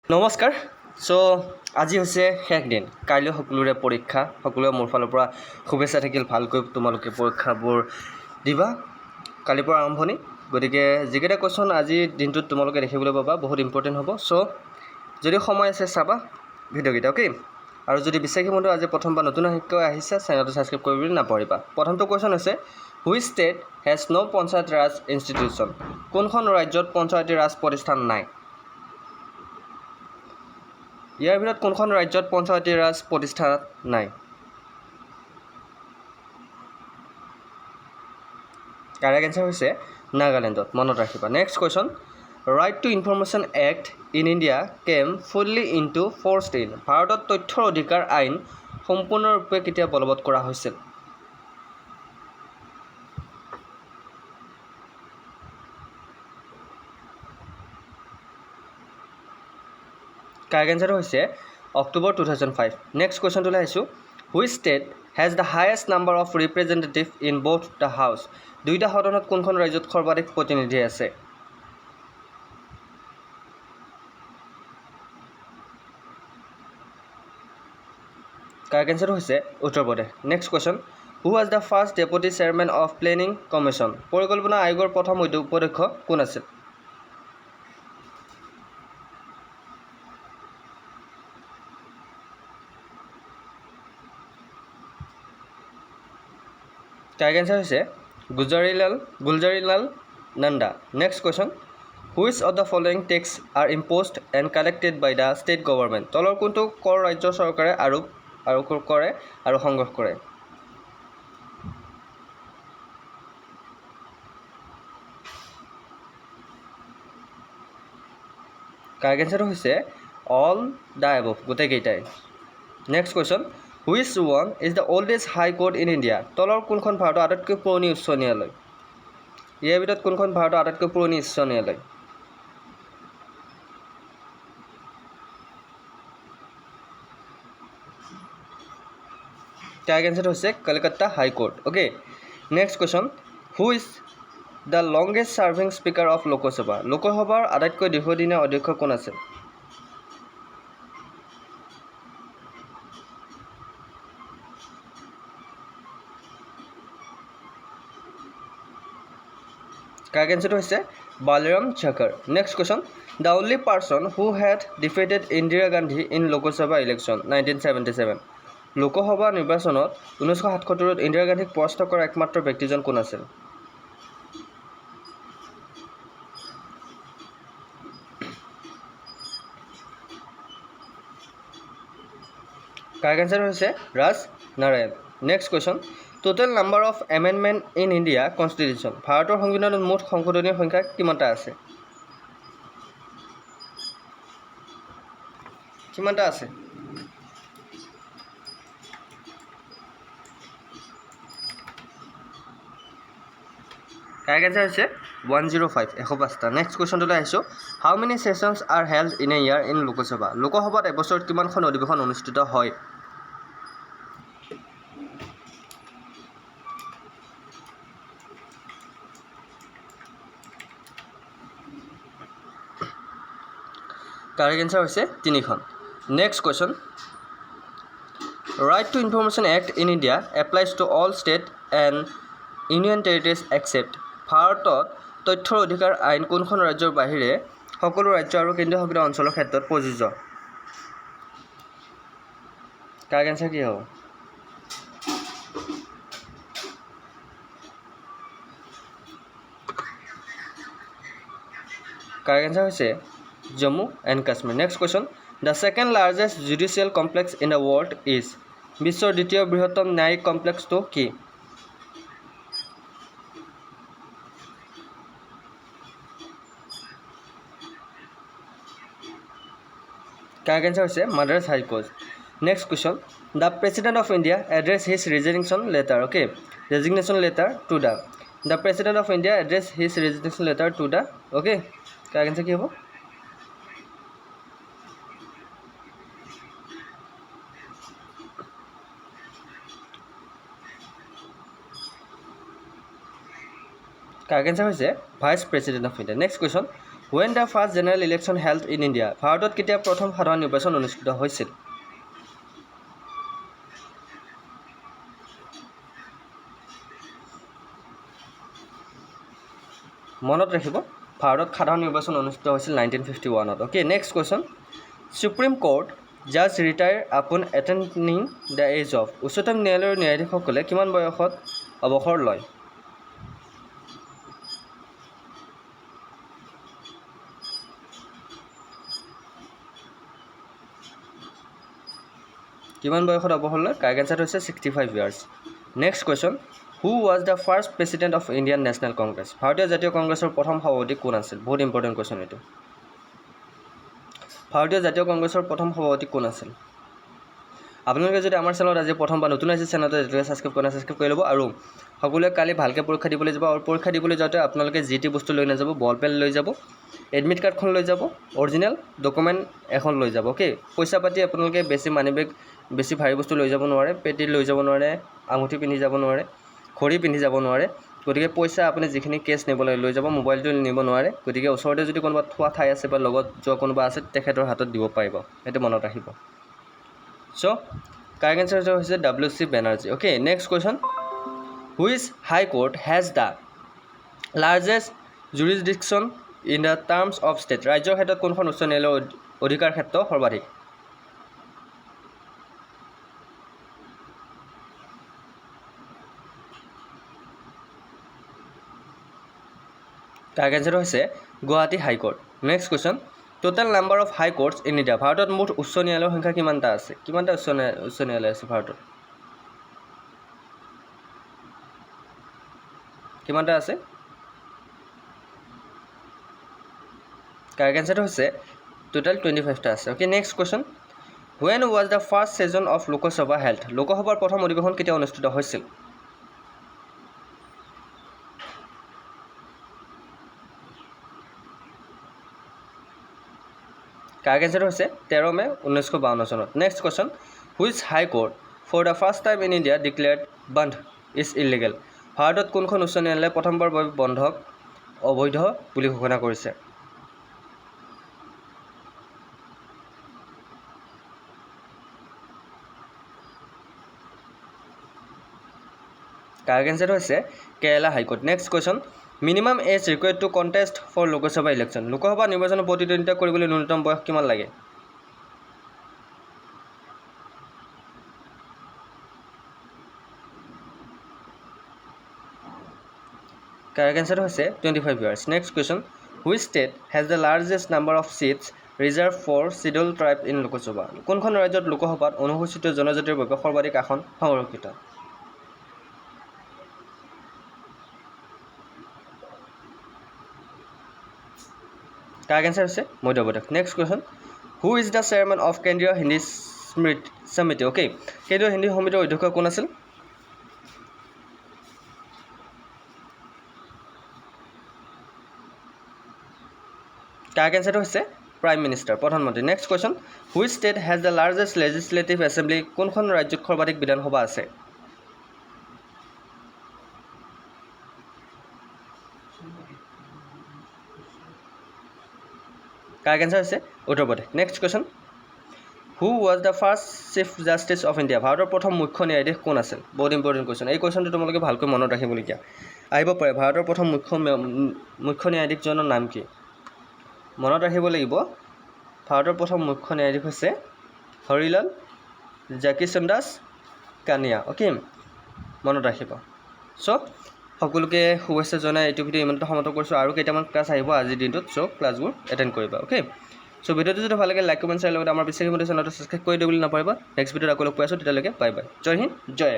নমস্কাৰ সো আজি হৈছে শেষ দিন কাইলৈ সকলোৰে পৰীক্ষা সকলোৰে মোৰ ফালৰ পৰা শুভেচ্ছা থাকিল ভালকৈ তোমালোকে পৰীক্ষাবোৰ দিবা কালিৰ পৰা আৰম্ভণি গতিকে যিকেইটা কোৱেশ্যন আজি দিনটোত তোমালোকে দেখিবলৈ পাবা বহুত ইম্পৰ্টেণ্ট হ'ব সো যদি সময় আছে চাবা ভিডিঅ'কেইটা অ'কে আৰু যদি বিশ্বাসী বন্ধু আজি প্ৰথমবাৰ নতুন শিক্ষক আহিছে চেনেলটো ছাবস্ক্ৰাইব কৰিবলৈ নাপাহৰিবা প্ৰথমটো কোৱেশ্যন হৈছে which state has no' panchayat raj institution কোনখন ৰাজ্যত পঞ্চায়তী ৰাজ প্ৰতিষ্ঠান নাই ইয়াৰ ভিতৰত কোনখন ৰাজ্যত পঞ্চায়তী ৰাজ প্ৰতিষ্ঠান নাই কাৰেক্ট এনসাৰ হৈছে নাগালেণ্ডত মনত ৰাখিবা next question right to information act in India chemo fully into force in ভাৰতত তথ্যৰ অধিকাৰ আইন সম্পূৰ্ণৰূপে কেতিয়া বলবৎ কৰা হৈছিল কাৰেক্ট এনসাৰ হৈছে অক্টোবৰ 2005 নেক্সট কুৱেশ্যনটোলৈ আহিছোঁ which state has the highest number of representative in both the house দুয়োটা সদনত কোনখন ৰাজ্যত সৰ্বাধিক প্ৰতিনিধি আছে কাৰেক্ট এনসাৰ হৈছে Uttar Pradesh next question who was the first deputy chairman of planning commission পৰিকল্পনা আয়োগৰ প্ৰথম উপাধ্যক্ষ কোন আছিল কাৰেক্ট এনসাৰ হৈছে Gulzarilal Nanda next question which of the following tax are imposed and collected by the state government তলৰ কোনটো কৰ ৰাজ্য চৰকাৰে আৰোপ কৰে আৰু সংগ্ৰহ কৰে কাৰেক্ট এনসাৰটো হৈছে অল দ্য এবভ গোটেইকেইটাই next question which one is the oldest high court in India তলৰ কোনখন ভাৰতৰ আটাইতকৈ পুৰণি উচ্চ ন্যায়ালয় ইয়াৰ ভিতৰত কোনখন ভাৰতৰ আটাইতকৈ পুৰণি উচ্চ ন্যায়ালয় কাৰেক্ট এনসাৰটো হৈছে Kolkata high court okay next question who is the longest serving speaker of Lok Sabha লোকসভাৰ আটাইতকৈ দীৰ্ঘদিনীয়া অধ্যক্ষ কোন আছে কাৰেক্ট এনসাৰটো হৈছে Balram Jakhar next question the only person who had defeated Indira Gandhi in Lok Sabha election 1977 Lok Sabha নিৰ্বাচনত 1977ত ইন্দিৰা গান্ধীক পৰাস্ত কৰা একমাত্ৰ ব্যক্তিজন কোন আছিল কাৰেক্ট এনসাৰ হৈছে Raj Narain next question total number of amendment in India constitution ভাৰতৰ সংবিধানত মুঠ সংশোধনীৰ সংখ্যা কিমানটা আছে কাৰেক্ট এনসাৰ হৈছে 105 105টা নেক্সট কুৱেশ্যনটোলৈ আহিছোঁ how many sessions are held in a year in Lok Sabha লোকসভাত এবছৰত কিমানখন অধিৱেশন অনুষ্ঠিত হয় কাৰেক্ট এনসাৰ হৈছে 3খন next question right to information act in India applies to all state and union territories except ভাৰতত তথ্যৰ অধিকাৰ আইন কোনখন ৰাজ্যৰ বাহিৰে সকলো ৰাজ্য আৰু কেন্দ্ৰীয় শাসিত অঞ্চলৰ ক্ষেত্ৰত প্ৰযোজ্য কাৰেক্ট এনসাৰ কি হ'ব কাৰেক্ট এনসাৰ হৈছে Jammu and Kashmir next question the second largest judicial complex in the world is বিশ্বৰ দ্বিতীয় বৃহত্তম ন্যায়িক কমপ্লেক্সটো কি কাৰেক্ট এনসাৰ হৈছে Madras high court next question the president of India address his resignation letter okay resignation letter to the president of India address his resignation letter to the okay correct answer কি হ'ব correct answer হৈছে vice president of India next question When the first general election held in India? ভাৰতত কেতিয়া প্ৰথম সাধাৰণ নিৰ্বাচন অনুষ্ঠিত হৈছিল? মনত ৰাখিব ভাৰতত সাধাৰণ নিৰ্বাচন অনুষ্ঠিত হৈছিল 1951ত okay next question supreme court জাজ retire upon attaining the as of উচ্চতম ন্যায়ালয়ৰ ন্যায়াধীশসকলে কিমান বয়সত অৱসৰ লয় কিমান বয়সত অৱসৰ লয় কাৰেক্ট আনসাৰ হৈছে 65 years next question Who was the first president of Indian National Congress? ভাৰতীয় জাতীয় কংগ্ৰেছৰ প্ৰথম সভাপতি কোন আছিল বহুত ইম্পৰ্টেণ্ট কোৱেশ্চন এইটো ভাৰতীয় জাতীয় কংগ্ৰেছৰ প্ৰথম সভাপতি কোন আছিল আপোনালোকে যদি আমাৰ চেনেলত আজি প্ৰথম বা নতুন আছে চেনেলটো যেতিয়ালৈ ছাবস্ক্ৰাইব কৰি ল'ব আৰু সকলোৱে কালি ভালকৈ পৰীক্ষা দিবলৈ যাব আৰু পৰীক্ষা দিবলৈ যাওঁতে আপোনালোকে যি টি বস্তু লৈ নাযাব বল পেন লৈ যাব এডমিট কাৰ্ডখন লৈ যাব অৰিজিনেল ডকুমেণ্ট এখন লৈ যাব ওকে পইচা পাতি আপোনালোকে বেছি মানি বেগ বেছি ভাৰী বস্তু লৈ যাব নোৱাৰে পেটি লৈ যাব নোৱাৰে আঙুঠি পিন্ধি যাব নোৱাৰে ঘড়ী পিন্ধি যাব নোৱাৰে গতিকে পইচা আপুনি যিখিনি কেছ নিবলৈ লৈ যাব মোবাইলটো নিব নোৱাৰে গতিকে ওচৰতে যদি কোনোবা থোৱা ঠাই আছে বা লগত যোৱা কোনোবা আছে তেখেতৰ হাতত দিব পাৰিব সেইটো মনত ৰাখিব চ' কাৰেক্ট আনসাৰ হৈছে WC Banerjee okay next question which high court has the largest jurisdiction in the terms of state ৰাজ্যৰ ক্ষেত্ৰত কোনখন উচ্চ ন্যায়ালয়ৰ অধিকাৰ ক্ষেত্ৰ সৰ্বাধিক কাৰেক্ট আনসাৰ হৈছে Guwahati high court next question total number of high courts in India ভাৰতত মুঠ উচ্চ ন্যায়ালয়ৰ সংখ্যা কিমানটা আছে কিমানটা উচ্চ ন্যায়ালয় আছে ভাৰতত কিমানটা আছে কাৰেক্ট আনসাৰ হৈছে টোটেল 25টা আছে okay next question When was the first session of Lok Sabha held লোকসভাৰ প্ৰথম অধিৱেশন কেতিয়া অনুষ্ঠিত হৈছিল কাৰেক্ট আনসাৰ হৈছে 13 মে 1952 চনত next question which high court for the first time in India declared bandh is illegal ভাৰতত কোনখন উচ্চ ন্যায়ালয়ে প্ৰথমবাৰৰ বাবে বন্ধক অবৈধ বুলি ঘোষণা কৰিছে কাৰেক্ট আনসাৰ হৈছে Kerala high court next question minimum age required to contest for Lok Sabha election Lok Sabha নিৰ্বাচনত প্ৰতিদ্বন্দ্বিতা কৰিবলৈ ন্যূনতম বয়স কিমান লাগে কাৰেক্ট আনসাৰ হৈছে 25 years next question which state has the largest number of seats reserve for schedule tribe in Lok Sabha কোনখন ৰাজ্যত লোকসভাত অনুসূচিত জনজাতিৰ বাবে সৰ্বাধিক আসন সংৰক্ষিত কাৰেক্ট আনসাৰ হৈছে Madhya Pradesh next question who is the chairman of Kendriya Hindi সমিতি অ'কে কেন্দ্ৰীয় হিন্দী সমিতিৰ অধ্যক্ষ কোন আছিল কাৰেক্ট আনসাৰ হৈছে প্ৰাইম মিনিষ্টাৰ প্ৰধানমন্ত্ৰী next question which state has the largest legislative assembly কোনখন ৰাজ্যত সৰ্বাধিক বিধানসভা আছে কাৰেক্ট আনসাৰ হৈছে Uttar Pradesh next question who was the first chief justice of India ভাৰতৰ প্ৰথম মুখ্য ন্যায়াধীশ কোন আছিল বহুত ইম্পৰ্টেণ্ট কুৱেশ্যন এই কুৱেশ্যনটো তোমালোকে ভালকৈ মনত ৰাখিবলগীয়া আহিব পাৰে ভাৰতৰ প্ৰথম মুখ্য ন্যায়াধীশজনৰ নাম কি মনত ৰাখিব লাগিব ভাৰতৰ প্ৰথম মুখ্য ন্যায়াধীশ হৈছে হৰিলাল জাকিচন্দাস কানিয়া অ'কে মনত ৰাখিব চ' সকলোকে শুভেচ্ছা জনাই এইটো ভিডিঅ' ইমানতে সমাপ্ত কৰিছোঁ আৰু কেইটামান ক্লাছ আহিব আজিৰ দিনটোত চ' ক্লাছবোৰ এটেণ্ড কৰিবা অ'কে চ' ভিডিঅ'টো যদি ভাল লাগে লাইক কমেণ্ট শ্বেয়াৰ লগতে আমাৰ বিশ্বাসী চেনেলটো ছাবস্ক্ৰাইব কৰি দিবলৈ নাপাৰিবা নেক্সট ভিডিঅ'ত আকৌ লগ পাই আছোঁ তেতিয়ালৈকে বাই বাই জয় হিন্দ জয়